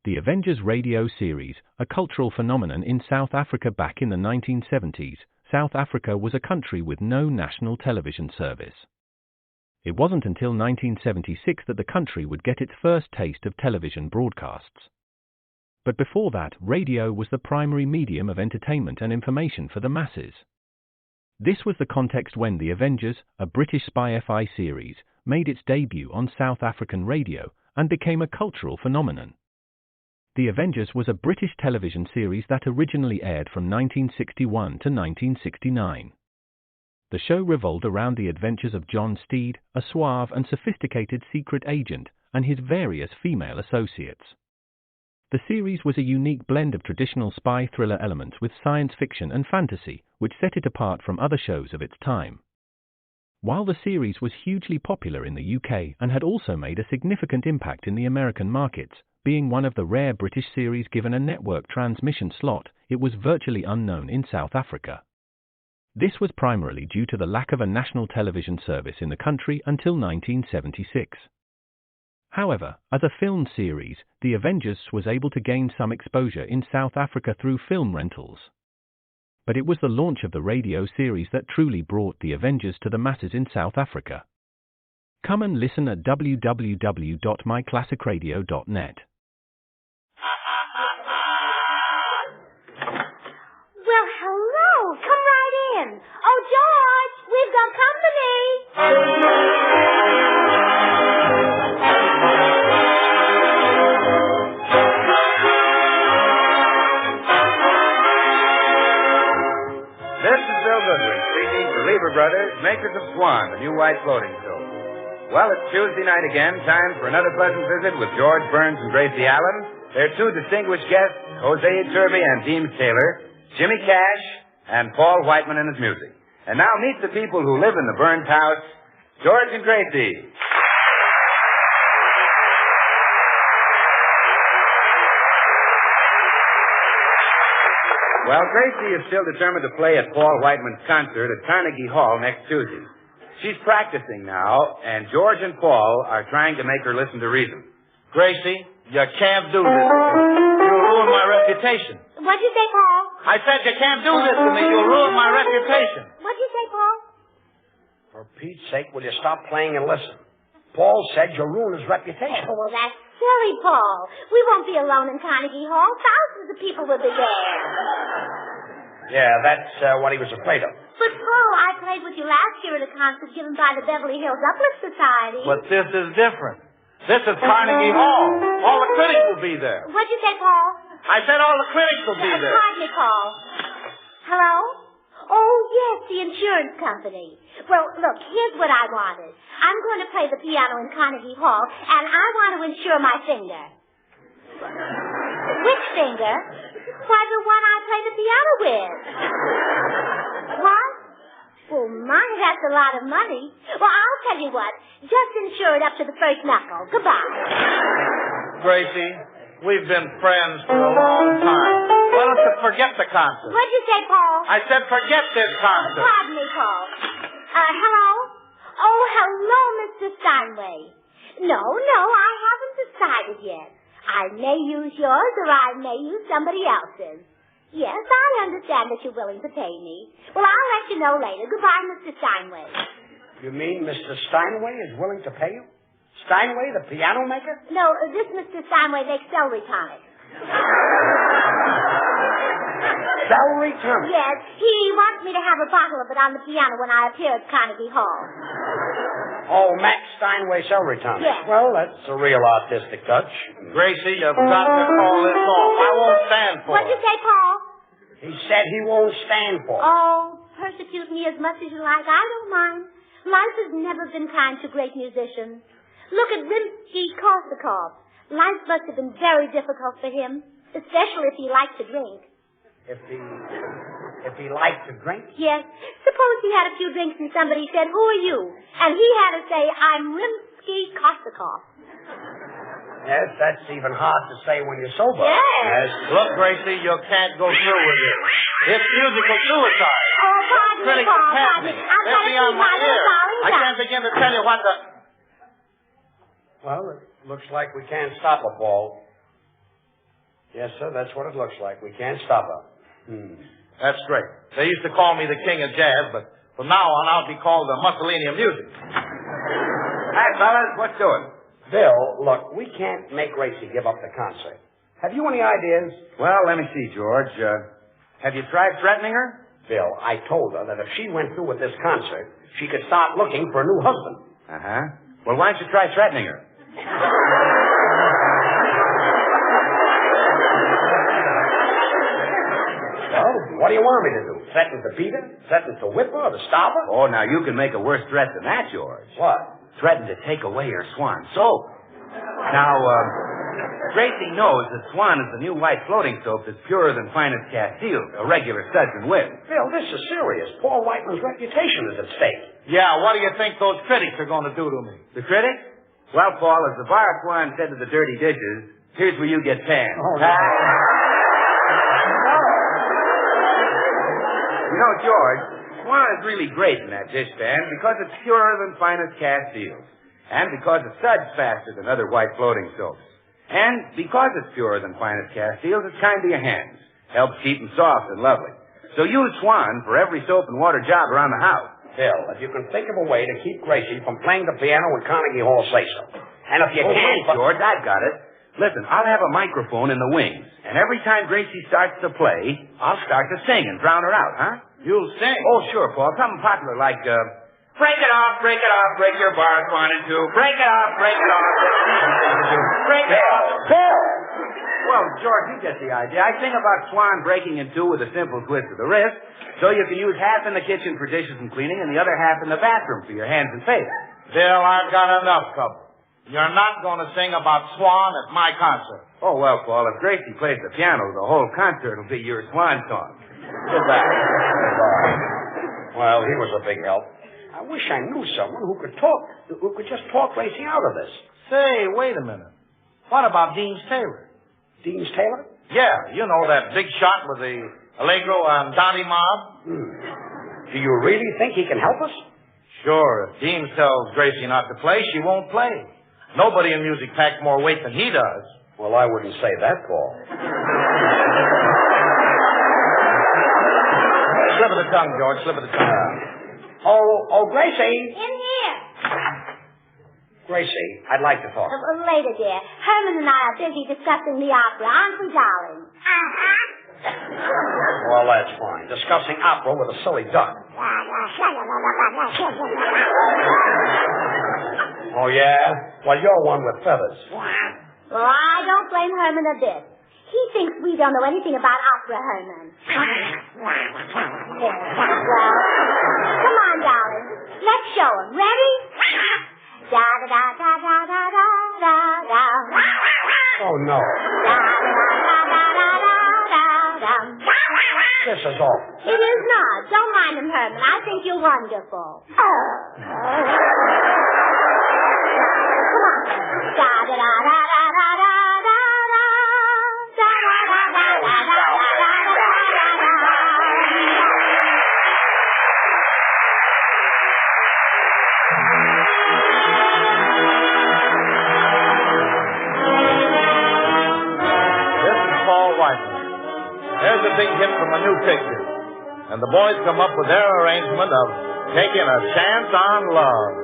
The Avengers radio series, a cultural phenomenon in South Africa back in the 1970s. South Africa was a country with no national television service. It wasn't until 1976 that the country would get its first taste of television broadcasts. But before that, radio was the primary medium of entertainment and information for the masses. This was the context when The Avengers, a British spy-fi series, made its debut on South African radio and became a cultural phenomenon. The Avengers was a British television series that originally aired from 1961 to 1969. The show revolved around the adventures of John Steed, a suave and sophisticated secret agent, and his various female associates. The series was a unique blend of traditional spy thriller elements with science fiction and fantasy, which set it apart from other shows of its time. While the series was hugely popular in the UK and had also made a significant impact in the American markets, being one of the rare British series given a network transmission slot, it was virtually unknown in South Africa. This was primarily due to the lack of a national television service in the country until 1976. However, as a film series, The Avengers was able to gain some exposure in South Africa through film rentals. But it was the launch of the radio series that truly brought The Avengers to the masses in South Africa. Come and listen at www.myclassicradio.net. Well, hello. Come right in. Oh, George, we've got company. This is Bill Goodwin speaking for Lever Brothers, makers of Swan, the new white floating soap. Well, it's Tuesday night again, time for another pleasant visit with George Burns and Gracie Allen, their two distinguished guests, Jose Iturbe and Deems Taylor, Jimmy Cash, and Paul Whiteman and his music. And now meet the people who live in the Burns house, George and Gracie. Well, Gracie is still determined to play at Paul Whiteman's concert at Carnegie Hall next Tuesday. She's practicing now, and George and Paul are trying to make her listen to reason. Gracie, you can't do this to me. You'll ruin my reputation. What'd you say, Paul? I said you can't do this to me. You'll ruin my reputation. What'd you say, Paul? For Pete's sake, will you stop playing and listen? Paul said you'll ruin his reputation. Oh, well, that's silly, Paul. We won't be alone in Carnegie Hall. Thousands of people will be there. Yeah, that's what he was afraid of. But, Paul, I played with you last year at a concert given by the Beverly Hills Uplift Society. But this is different. This is Carnegie Hall. All the critics will be there. What'd you say, Paul? I said all the critics will be there. Pardon me, Paul. Hello? Oh, yes, the insurance company. Well, look, here's what I wanted. I'm going to play the piano in Carnegie Hall, and I want to insure my finger. Which finger? Why, the one I play the piano with. What? Well, my, that's a lot of money. Well, I'll tell you what. Just insure it up to the first knuckle. Goodbye. Gracie, we've been friends for a long time. Why don't you forget the concert? What'd you say, Paul? I said forget this concert. Pardon me, Paul. Hello? Oh, hello, Mr. Steinway. No, I haven't decided yet. I may use yours or I may use somebody else's. Yes, I understand that you're willing to pay me. Well, I'll let you know later. Goodbye, Mr. Steinway. You mean Mr. Steinway is willing to pay you? Steinway, the piano maker? No, this Mr. Steinway makes celery tonic. Celery tonic? Yes, he wants me to have a bottle of it on the piano when I appear at Carnegie Hall. Oh, Max Steinway celery tonic. Yes. Well, that's a real artistic touch. Gracie, you've got to call this off. I won't stand for What'd it. you say, Paul? He said he won't stand for it. Oh, persecute me as much as you like. I don't mind. Life has never been kind to great musicians. Look at Rimsky-Korsakov. Life must have been very difficult for him, especially if he liked to drink. If he liked to drink? Yes. Suppose he had a few drinks and somebody said, "Who are you?" And he had to say, "I'm Rimsky-Korsakov." Yes, that's even hard to say when you're sober. Yes. Look, Gracie, you can't go through with this. It's musical suicide. Oh, pardon me, Critics Paul, have pardon me. me. I've They're got to beyond see my my little ear. darling I down. can't begin to tell you what the... Well, it looks like we can't stop a ball. Yes, sir, that's what it looks like. We can't stop her. That's great. They used to call me the king of jazz, but from now on I'll be called the Mussolini of music. Hi, fellas. What's doing? Bill, look, we can't make Gracie give up the concert. Have you any ideas? Well, let me see, George. Have you tried threatening her? Bill, I told her that if she went through with this concert, she could start looking for a new husband. Uh-huh. Well, why don't you try threatening her? Well, what do you want me to do? Threaten to beat her? Threaten to whip her or to stop her? Oh, now you can make a worse threat than that, George. What? Threaten to take away her swan soap. Now, Gracie knows that Swan is the new white floating soap that's purer than finest Castile, a regular suds and whip. Bill, this is serious. Paul Whiteman's reputation is at stake. Yeah, what do you think those critics are going to do to me? The critics? Well, Paul, as the bar Swan said to the dirty dishes, here's where you get panned. Oh, no. You know, George, Swan is really great in that dishpan because it's purer than finest Castile. And because it suds faster than other white floating soaps. And because it's purer than finest Castiles, it's kind to your hands. Helps keep them soft and lovely. So use Swan for every soap and water job around the house. Bill, if you can think of a way to keep Gracie from playing the piano in Carnegie Hall, say so. And if you can't... George, I've got it. Listen, I'll have a microphone in the wings. And every time Gracie starts to play, I'll start to sing and drown her out, huh? You'll sing? Oh, sure, Paul. Something popular like, break it off, break your bars 1 and 2. Break it off, break it off. Break it off. Bill! Well, George, you get the idea. I sing about Swan breaking in two with a simple twist of the wrist, so you can use half in the kitchen for dishes and cleaning and the other half in the bathroom for your hands and face. Bill, I've got enough trouble. You're not going to sing about Swan at my concert. Oh, well, Paul, if Gracie plays the piano, the whole concert will be your Swan song. Goodbye. Well, he was a big help. I wish I knew someone who could just talk Gracie out of this. Say, wait a minute. What about Deems Taylor? Deems Taylor? Yeah, you know that big shot with the Allegro and Donnie mob? Do you really think he can help us? Sure. If Deems tells Gracie not to play, she won't play. Nobody in music packs more weight than he does. Well, I wouldn't say that, Paul. Slip of the tongue, George, slip of the tongue. Oh, Gracie. In here. Gracie, I'd like to talk. Later, dear. Herman and I are busy discussing the opera, Unforgettable. Well, that's fine. Discussing opera with a silly duck. Oh, yeah? Well, you're one with feathers. Well, I don't blame Herman a bit. He thinks we don't know anything about opera, Herman. Well, come on, darling. Let's show him. Ready? Da da da da da da da da da. Oh, no. Da da da da da da da da. This is awful. It is not. Don't mind him, Herman. I think you're wonderful. Come on. Da da da da da da da da da. Da da da da da da da da da. This is Paul Whiteman. There's a big hit from a new picture. And the boys come up with their arrangement of Taking a Chance on Love.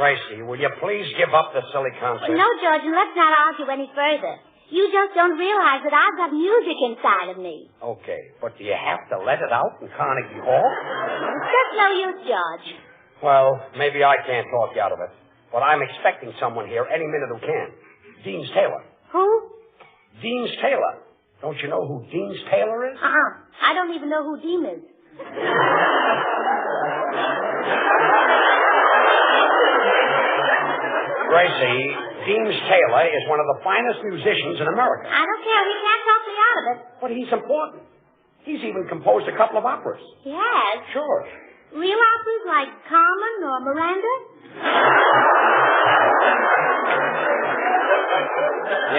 Gracie, will you please give up the silly concert? No, George, and let's not argue any further. You just don't realize that I've got music inside of me. Okay, but do you have to let it out in Carnegie Hall? It's just no use, George. Well, maybe I can't talk you out of it, but I'm expecting someone here any minute who can. Deans Taylor. Who? Deans Taylor. Don't you know who Deans Taylor is? I don't even know who Dean is. Gracie, Deans Taylor is one of the finest musicians in America. I don't care. He can't talk me out of it. But he's important. He's even composed a couple of operas. He has? Sure. Real operas like Carmen or Miranda?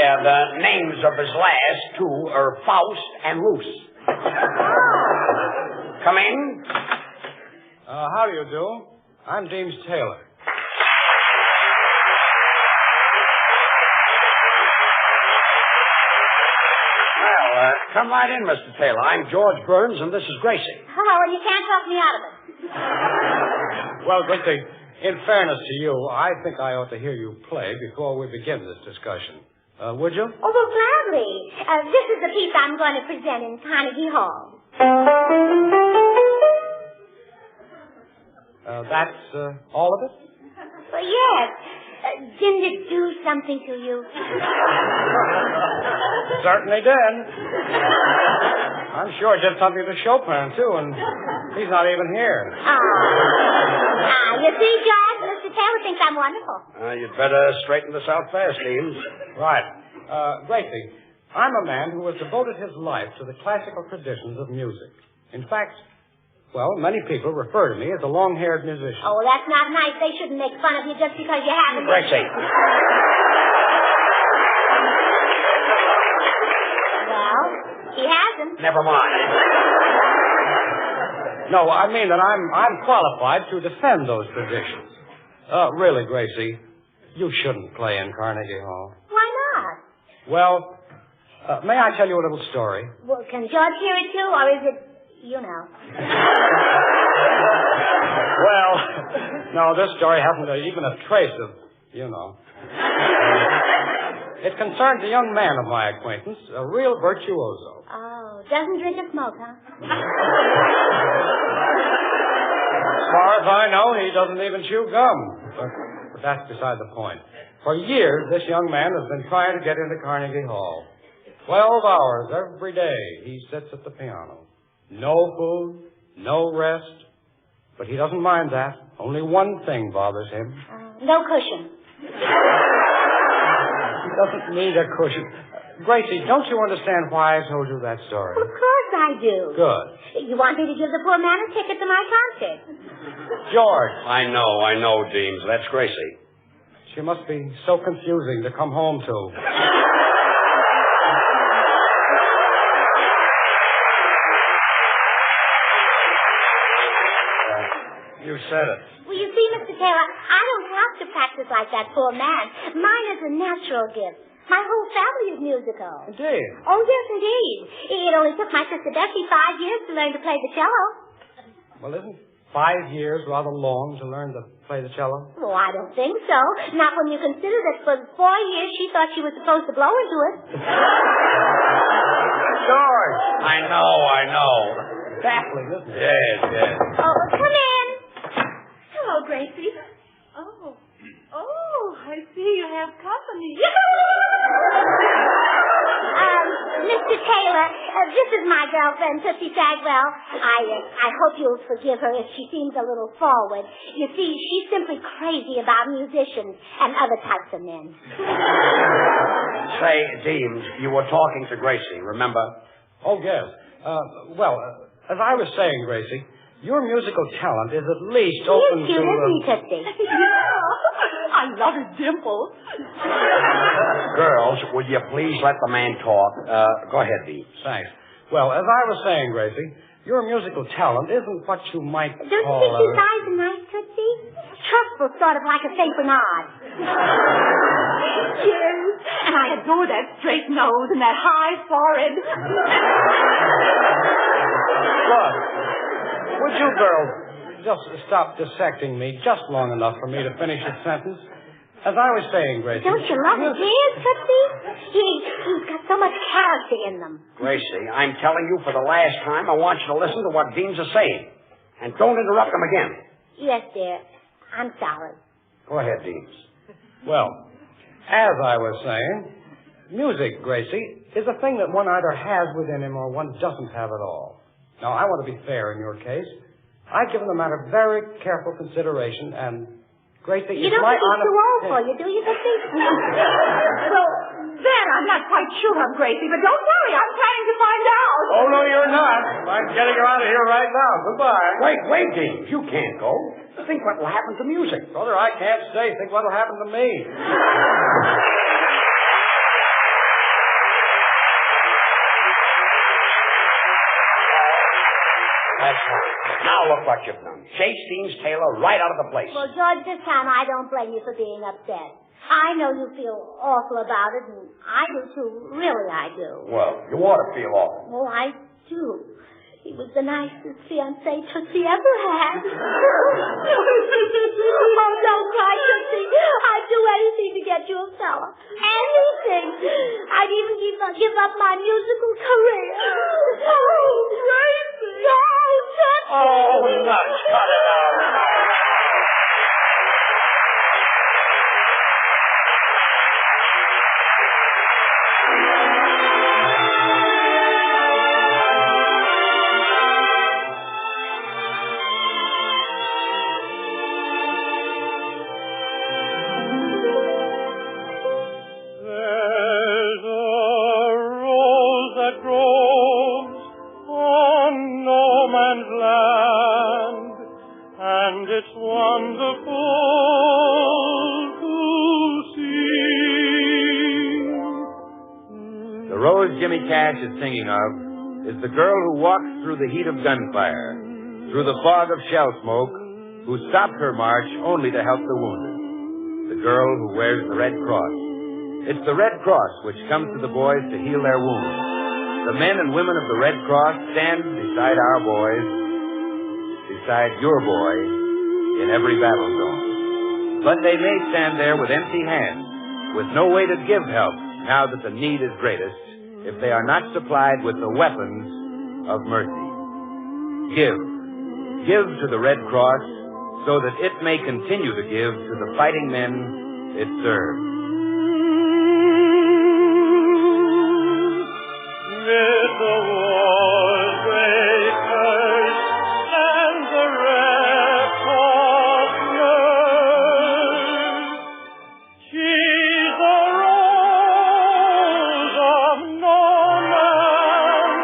Yeah, the names of his last two are Faust and Luce. Come in. How do you do? I'm Deans Taylor. Well, come right in, Mr. Taylor. I'm George Burns, and this is Gracie. Oh, and you can't talk me out of it. Well, Gracie, in fairness to you, I think I ought to hear you play before we begin this discussion. Would you? Oh, well, gladly. This is the piece I'm going to present in Carnegie Hall. That's all of it? Well, yes. Didn't it do something to you? Certainly did. I'm sure it did something to Chopin, too, and he's not even here. You see, George, Mr. Taylor thinks I'm wonderful. You'd better straighten this out fast, Deans. Right. Gracie, I'm a man who has devoted his life to the classical traditions of music. In fact, well, many people refer to me as a long-haired musician. Oh, well, that's not nice. They shouldn't make fun of you just because you haven't... Gracie. Well, he hasn't. Never mind. No, I mean that I'm qualified to defend those traditions. Really, Gracie, you shouldn't play in Carnegie Hall. Why not? Well, may I tell you a little story? Well, can George hear it, too, or is it... You know. Well, no, this story hasn't even a trace of, you know. It concerns a young man of my acquaintance, a real virtuoso. Oh, doesn't drink or smoke, huh? As far as I know, he doesn't even chew gum. But that's beside the point. For years, this young man has been trying to get into Carnegie Hall. 12 hours every day he sits at the piano. No food, no rest. But he doesn't mind that. Only one thing bothers him. No cushion. He doesn't need a cushion. Gracie, don't you understand why I told you that story? Of course I do. Good. You want me to give the poor man a ticket to my concert. George. I know, Deans. That's Gracie. She must be so confusing to come home to. You said it. Well, you see, Mr. Taylor, I don't have to practice like that poor man. Mine is a natural gift. My whole family is musical. Indeed. Oh, yes, indeed. It only took my sister Bessie 5 years to learn to play the cello. Well, isn't 5 years rather long to learn to play the cello? Oh, I don't think so. Not when you consider that for 4 years she thought she was supposed to blow into it. George! I know. Baffling, isn't it? Yes. Oh, come in. Hello, Gracie. Oh, I see you have company. Mr. Taylor, this is my girlfriend, Tootsie Sagwell. I hope you'll forgive her if she seems a little forward. You see, she's simply crazy about musicians and other types of men. Say, Deans, you were talking to Gracie, remember? Oh, yes. As I was saying, Gracie, your musical talent is at least open He's cute, isn't he, Tootsie? I love his dimples. Girls, would you please let the man talk? Go ahead, Deans. Thanks. Well, as I was saying, Gracie, your musical talent isn't what you might Don't you call... think his eyes are nice, Tootsie? Trustful, sort of like a St. Bernard. Yes, and I adore that straight nose and that high forehead. Look, would you girls just stop dissecting me just long enough for me to finish the sentence. As I was saying, Gracie... Don't you love his ears, Tootsie? He's got so much character in them. Gracie, I'm telling you for the last time, I want you to listen to what Deans are saying. And don't interrupt them again. Yes, dear. I'm sorry. Go ahead, Deans. Well, as I was saying, music, Gracie, is a thing that one either has within him or one doesn't have at all. Now, I want to be fair in your case. I've given the matter very careful consideration, and... Gracie, you don't think he's too old for you, do you, Tootsie? Well, then I'm not quite sure of Gracie, but don't worry, I'm planning to find out. Oh, no, you're not. I'm getting her out of here right now. Goodbye. Wait, Deans. You can't go. Think what will happen to music. Brother, I can't stay. Think what will happen to me. That's fine. Now look what you've done. Chase Deans Taylor right out of the place. Well, George, this time I don't blame you for being upset. I know you feel awful about it, and I do too. Really, I do. Well, you ought to feel awful. Oh, I do. He was the nicest fiancé Tootsie ever had. Oh, don't cry, Tootsie. I'd do anything to get you a fella. Anything. I'd even give up my musical career. Oh, Gracie. No, Tootsie. Oh, nuts. Cut it out. Jimmy Cash is singing of is the girl who walked through the heat of gunfire, through the fog of shell smoke, who stopped her march only to help the wounded. The girl who wears the Red Cross. It's the Red Cross which comes to the boys to heal their wounds. The men and women of the Red Cross stand beside our boys, beside your boy, in every battle zone. But they may stand there with empty hands, with no way to give help now that the need is greatest, if they are not supplied with the weapons of mercy. Give to the Red Cross so that it may continue to give to the fighting men it serves. With the war's great curse and the Red Cross nurse, she's the rose of no man's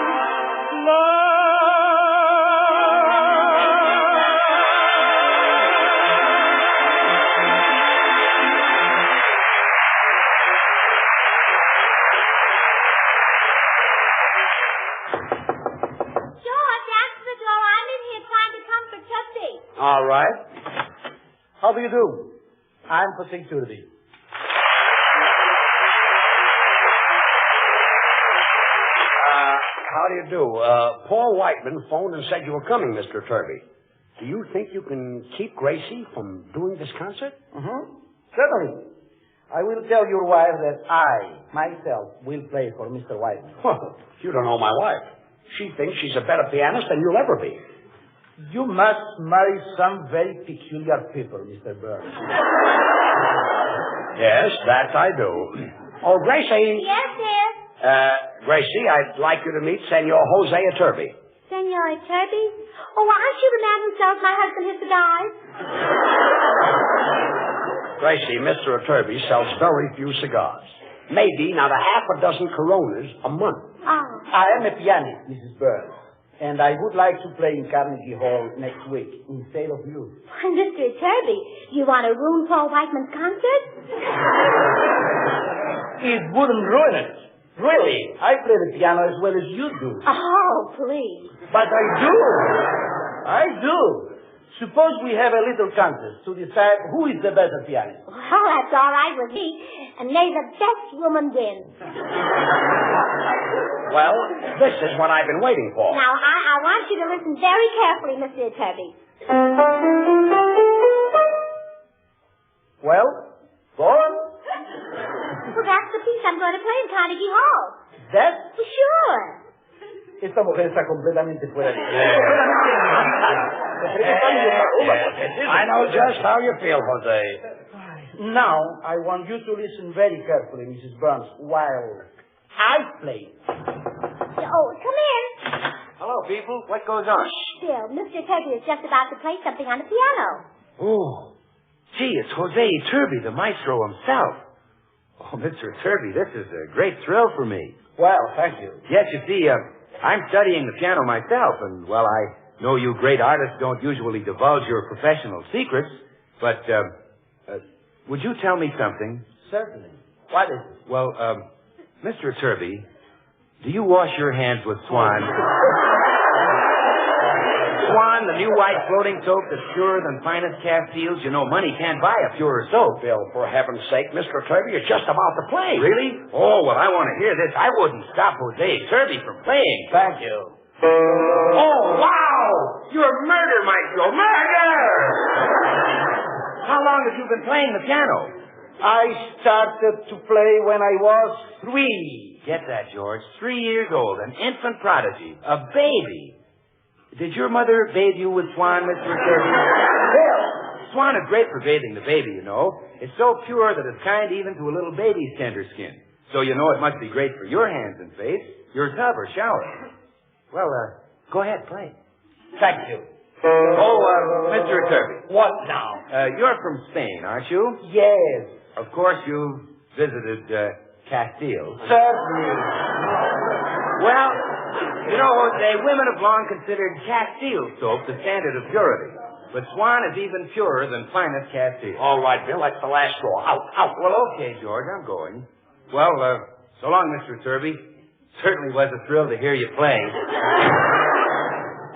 All right. How do you do? I'm for security. How do you do? Paul Whiteman phoned and said you were coming, Mr. Turby. Do you think you can keep Gracie from doing this concert? Certainly. I will tell your wife that I, myself, will play for Mr. Whiteman. Well, you don't know my wife. She thinks she's a better pianist than you'll ever be. You must marry some very peculiar people, Mr. Burns. Yes, that I do. Oh, Gracie. Yes, dear. Gracie, I'd like you to meet Senor Jose Turby. Senor Turby? Oh, aren't you the man who sells my husband his cigars? Gracie, Mr. Turby sells very few cigars. Maybe not a half a dozen Coronas a month. Oh. I am a pianist, Mrs. Burns, and I would like to play in Carnegie Hall next week instead of you. Why, Mr. Turby, you want to ruin Paul Whiteman's concert? It wouldn't ruin it. Really, I play the piano as well as you do. Oh, please. But I do. Suppose we have a little contest to decide who is the better pianist. Well, that's all right with me. And may the best woman win. Well, this is what I've been waiting for. Now, I want you to listen very carefully, Mr. Turby. Well, go on. Well, that's the piece I'm going to play in Carnegie Hall. That? Sure. Esta mujer está completamente fuera de I know just how you feel, Jose. Now, I want you to listen very carefully, Mrs. Burns, while I play. Oh, come in. Hello, people. What goes on? Bill, Mr. Turby is just about to play something on the piano. Oh, gee, it's Jose Turby, the maestro himself. Oh, Mr. Turby, this is a great thrill for me. Well, thank you. Yes, you see, I'm studying the piano myself, and, well, I know you great artists don't usually divulge your professional secrets, but, would you tell me something? Certainly. What is it? Well, Mr. Turby, do you wash your hands with Swan? Swan, the new white floating soap that's purer than finest castiles. You know, money can't buy a purer soap. Bill, for heaven's sake, Mr. Turby is just about to play. Really? Oh, well, I want to hear this. I wouldn't stop Jose Turby from playing. Thank you. Oh, wow! You're murder, maestro! Murder! How long have you been playing the piano? I started to play when I was 3. Get that, George. 3 years old, an infant prodigy, a baby. Did your mother bathe you with Swan, Mr. Turby? Bill! Swan is great for bathing the baby, you know. It's so pure that it's kind even to a little baby's tender skin. So you know it must be great for your hands and face, your tub or shower. Well, go ahead, play. Thank you. Oh, Mr. Turby. What now? You're from Spain, aren't you? Yes. Of course, you visited Castile. Certainly. Well, you know, Jose, women have long considered Castile soap the standard of purity. But Swan is even purer than finest Castile. All right, Bill, that's the last straw. Out, out. Well, okay, George, I'm going. Well, so long, Mr. Turby. Certainly was a thrill to hear you play.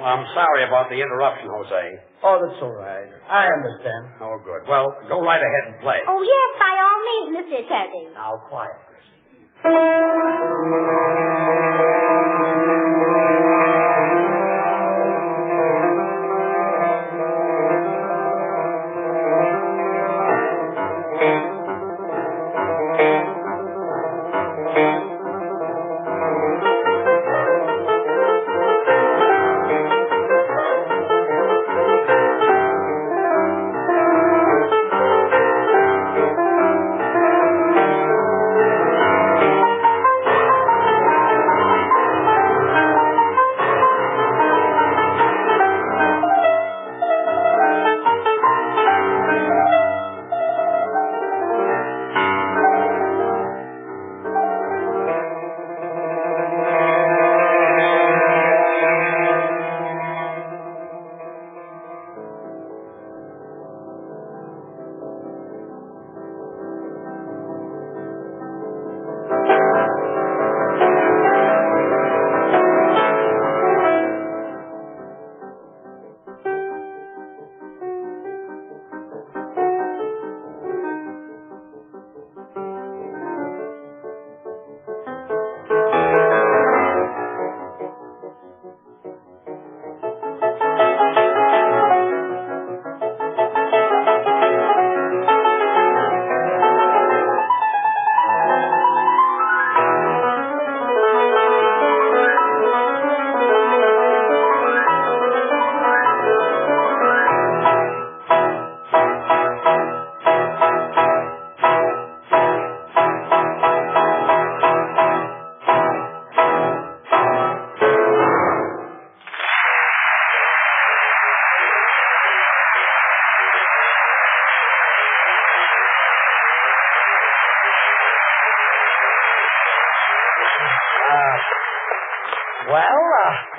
Well, I'm sorry about the interruption, Jose. Oh, that's all right. I understand. Oh, good. Well, go right ahead and play. Oh, yes, by all means, Mr. Turby. Now, quiet.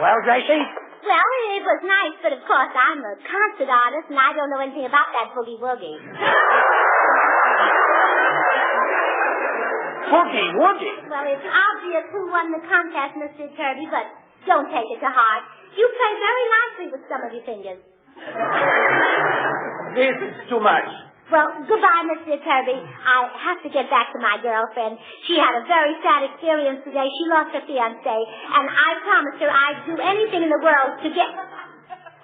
Well, Gracie? Well, it was nice, but of course I'm a concert artist and I don't know anything about that boogie-woogie. Boogie-woogie? Well, it's obvious who won the contest, Mr. Turby, but don't take it to heart. You play very nicely with some of your fingers. This is too much. Well, goodbye, Mr. Turby. I have to get back to my girlfriend. She had a very sad experience today. She lost her fiancé, and I promised her I'd do anything in the world to get...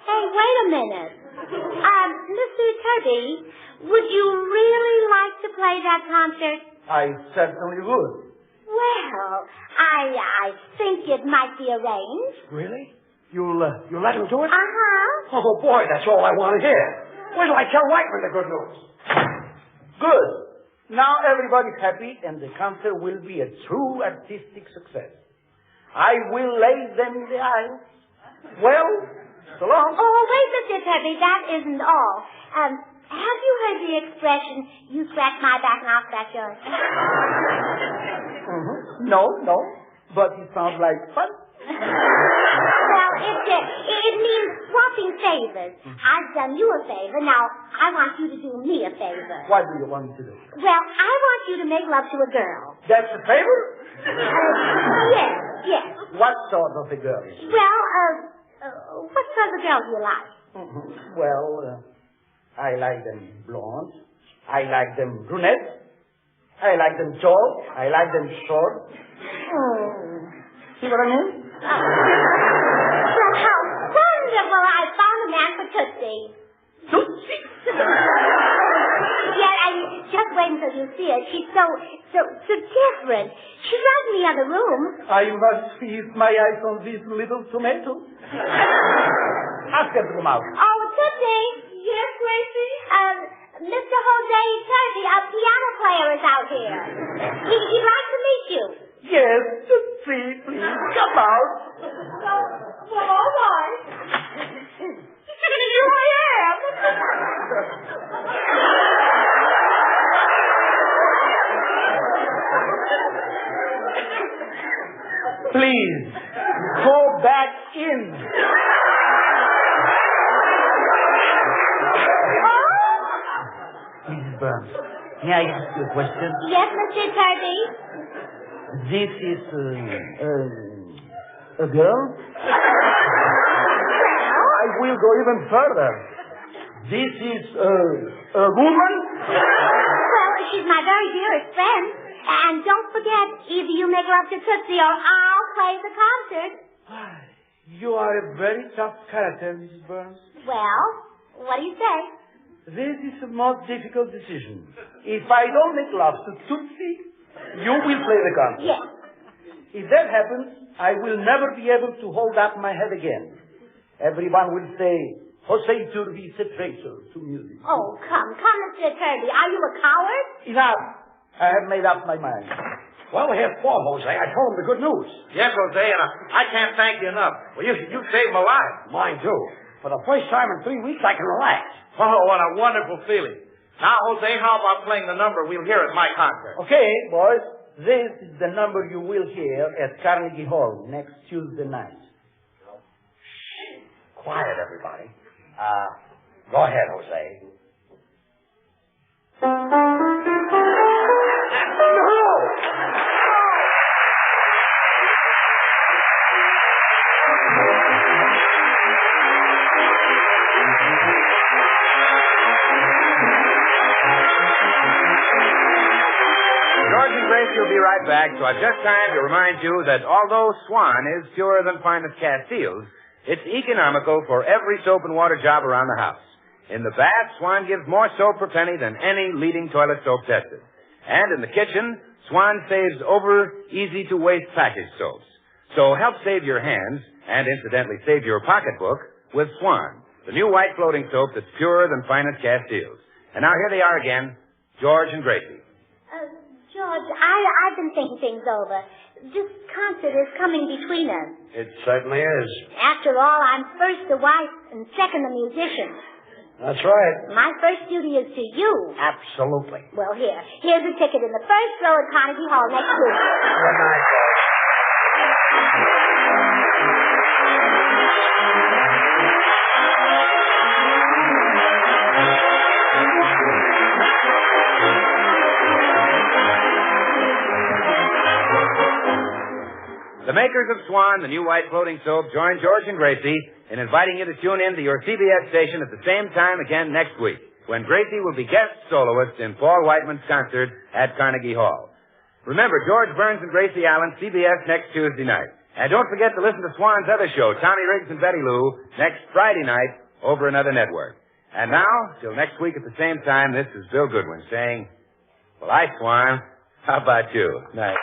Hey, wait a minute. Mr. Turby, would you really like to play that concert? I certainly would. Well, I think it might be arranged. Really? You'll let him do it? Uh-huh. Oh, boy, that's all I want to hear. Wait till I tell Whiteman the good news. Good. Now everybody's happy, and the concert will be a true artistic success. I will lay them in the aisle. Well, so long. Oh, wait, Mr. Turby, that isn't all. Have you heard the expression, you scratch my back and I'll scratch yours? No, but it sounds like fun. Well, it means swapping favors. I've done you a favor. Now, I want you to do me a favor. What do you want me to do? Well, I want you to make love to a girl. That's a favor? Yes. What sort of a girl? Well, what sort of girl do you like? Well, I like them blonde. I like them brunette. I like them tall. I like them short. See what I mean? Well, how wonderful! I found a man for Tootsie. Tootsie? Yeah, just wait until you see her. She's so different. She's right in the other room. I must feast my eyes on this little tomato. Ask her to come out. Oh, Tootsie. Yes, Gracie? Mr. Jose Turby, a piano player, is out here. He'd like to meet you. Yes, Tootsie, please, come out. Well, all right. Here I am. Please, go back in. Mrs. Burns, may I ask you a question? Yes, Mr. Turby. This is, a girl? I will go even further. This is, a woman? Well, she's my very dearest friend. And don't forget, either you make love to Tootsie or I'll play the concert. You are a very tough character, Mrs. Burns. Well, what do you say? This is a most difficult decision. If I don't make love to Tootsie, you will play the concert. Yes. If that happens, I will never be able to hold up my head again. Everyone will say, Jose Turbi is a traitor to music. Oh, come, Mr. Turby. Are you a coward? Enough. I have made up my mind. Well, here's Paul, Jose. I told him the good news. Yes, Jose, and I can't thank you enough. Well, you saved my life. Mine, too. For the first time in 3 weeks, I can relax. Oh, what a wonderful feeling. Now, Jose, how about playing the number we'll hear at my concert? Okay, boys. This is the number you will hear at Carnegie Hall next Tuesday night. Shh. Quiet, everybody. Go ahead, Jose. George and Grace will be right back, so I've just time to remind you that although Swan is purer than finest Castiles, it's economical for every soap and water job around the house. In the bath, Swan gives more soap per penny than any leading toilet soap tested. And in the kitchen, Swan saves over easy-to-waste package soaps. So help save your hands, and incidentally save your pocketbook, with Swan, the new white floating soap that's purer than finest Castiles. And now here they are again, George and Gracie. George, I've been thinking things over. This concert is coming between us. It certainly is. After all, I'm first the wife and second the musician. That's right. My first duty is to you. Absolutely. Well, here's a ticket in the first row at Carnegie Hall next week. Good night, The makers of Swan, the new white floating soap, join George and Gracie in inviting you to tune in to your CBS station at the same time again next week, when Gracie will be guest soloist in Paul Whiteman's concert at Carnegie Hall. Remember, George Burns and Gracie Allen, CBS next Tuesday night. And don't forget to listen to Swan's other show, Tommy Riggs and Betty Lou, next Friday night over another network. And now, till next week at the same time, this is Bill Goodwin saying, well, I swan. How about you? Night.